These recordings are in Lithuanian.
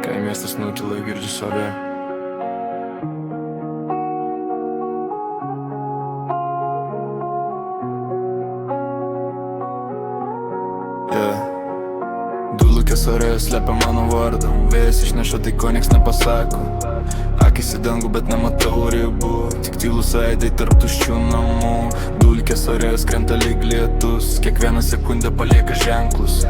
Kai miestas nutila, girdžiu save. Dulkės ore slepia mano vardą, vėjas išneša tai ko nieks nepasako. Akis į dangų, bet nematau ribų, tik tylus aidai tarp tuščių namų. Dulkės ore skrenta lyg lietus, kiekvieną sekundę palieka ženklus.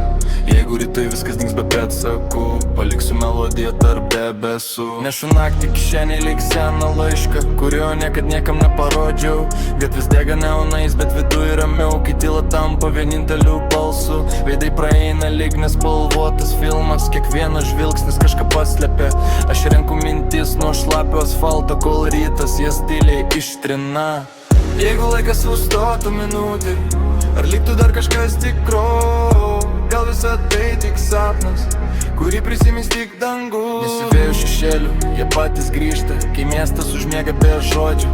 Jeigu rytai viskas dings be pėdsakų, paliksiu melodiją tarp debesų. Nešu naktį kišenį lyg seną laišką, kurio niekad niekam neparodžiau. Gatvis dega neonais, bet viduj ramiau, kai tyla tampa vieninteliu balsu. Veidai praeina lyg nespalvotas filmas, kiekvienas žvilgsnis kažką paslepia. Aš renku mintis nuo šlapio asfalto, kol rytas jas tyliai ištrina. Jeigu laikas sustotų minutį, ar liktų dar kažkas tikro? Gal visa tai tik sapnas, kurį prisimins tik dangus. Nesivėjau šešėlių, jie patys grįžta, kai miestas užmiega be žodžių.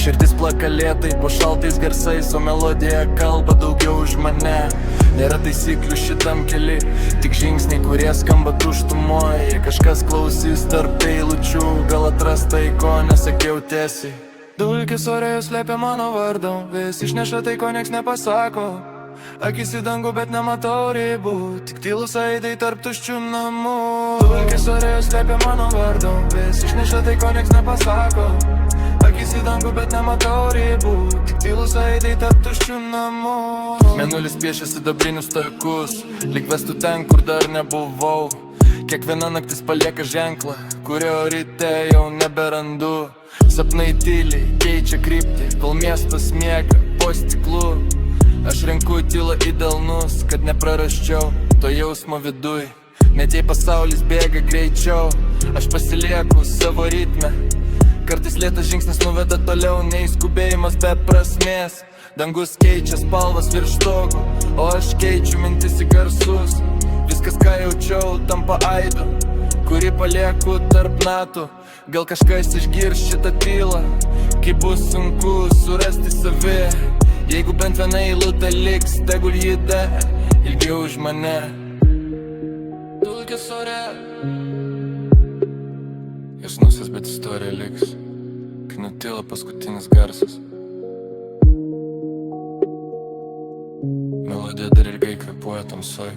Širdis plaka lėtai po šaltais garsais, o melodija kalba daugiau už mane. Nėra taisyklių šitam keli, tik žingsniai, kurie skamba tuštumoje. Jei kažkas klausys tarp eilučių, gal atras tai, ko nesakiau tiesiai. Dulkės ore slepia mano vardą, vis išneša tai, ko nieks nepasako. Akis į dangų, bet nematau ribų, tik tylus aidai tarp tuščių namų. Dulkės ore slepia mano vardą, vis išneša tai, ko nieks nepasako. Akis į dangų, bet nematau ribų, tik tylus aidai tarp tuščių namų. Mėnulis piešia sidabrinius takus, lyg vestų ten, kur dar nebuvau. Kiekviena naktis palieka ženklą, kurio ryte jau neberandu. Sapnai tyliai keičia kryptį, kol miestas miega po stiklu. Aš renku tylą į delnus, kad neprarasčiau to jausmo viduj. Net jei pasaulis bėga greičiau, aš pasilieku savo ritme. Kartais lėtas žingsnis nuveda toliau, nei skubėjimas be prasmės. Dangus keičia spalvas virš stogų, o aš keičiu mintis į garsus. Viskas, ką jaučiau, tampa aidu, kurį palieku tarp natų. Gal kažkas išgirs šitą tylą, kai bus sunku surasti savi. Jeigu bent viena eilutė liks, tegul ji dega ilgiau už mane. Dulkės ore, jos nusės, bet istorija liks, kai nutila paskutinis garsas. Melodija dar ilgai kvėpuoja tamsoj.